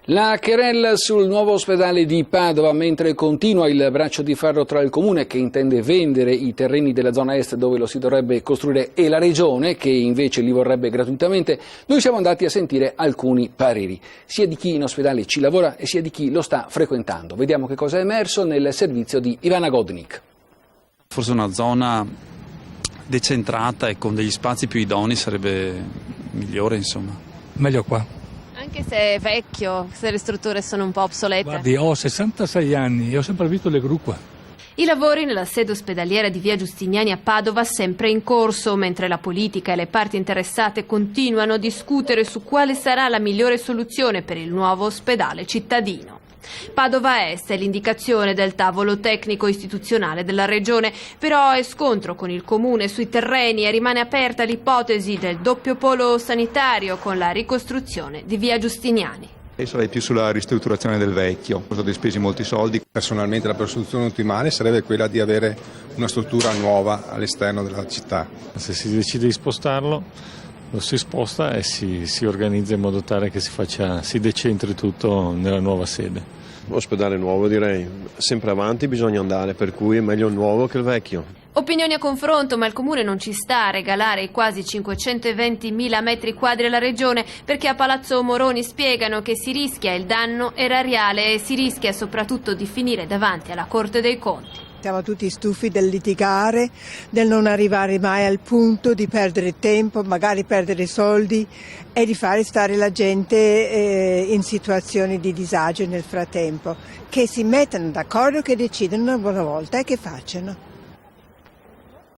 La querella sul nuovo ospedale di Padova, mentre continua il braccio di ferro tra il comune che intende vendere i terreni della zona est dove lo si dovrebbe costruire e la regione che invece li vorrebbe gratuitamente, noi siamo andati a sentire alcuni pareri, sia di chi in ospedale ci lavora e sia di chi lo sta frequentando. Vediamo che cosa è emerso nel servizio di Ivana Godnik. Forse una zona decentrata e con degli spazi più idonei sarebbe migliore, insomma. Meglio qua. Anche se è vecchio, se le strutture sono un po' obsolete. Guardi, ho 66 anni e ho sempre visto le gru qua. I lavori nella sede ospedaliera di via Giustiniani a Padova sempre in corso, mentre la politica e le parti interessate continuano a discutere su quale sarà la migliore soluzione per il nuovo ospedale cittadino. Padova Est è l'indicazione del tavolo tecnico istituzionale della regione, però è scontro con il comune sui terreni e rimane aperta l'ipotesi del doppio polo sanitario con la ricostruzione di via Giustiniani. Io sarei più sulla ristrutturazione del vecchio, sono stati spesi molti soldi. Personalmente la soluzione ottimale sarebbe quella di avere una struttura nuova all'esterno della città. Se si decide di spostarlo, lo si sposta e si organizza in modo tale che si decentri tutto nella nuova sede. Ospedale nuovo direi, sempre avanti bisogna andare, per cui è meglio il nuovo che il vecchio. Opinioni a confronto, ma il comune non ci sta a regalare i quasi 520.000 metri quadri alla regione perché a Palazzo Moroni spiegano che si rischia il danno erariale e si rischia soprattutto di finire davanti alla Corte dei Conti. Siamo tutti stufi del litigare, del non arrivare mai al punto, di perdere tempo, magari perdere soldi e di fare stare la gente in situazioni di disagio nel frattempo. Che si mettano d'accordo, che decidano una buona volta e che facciano.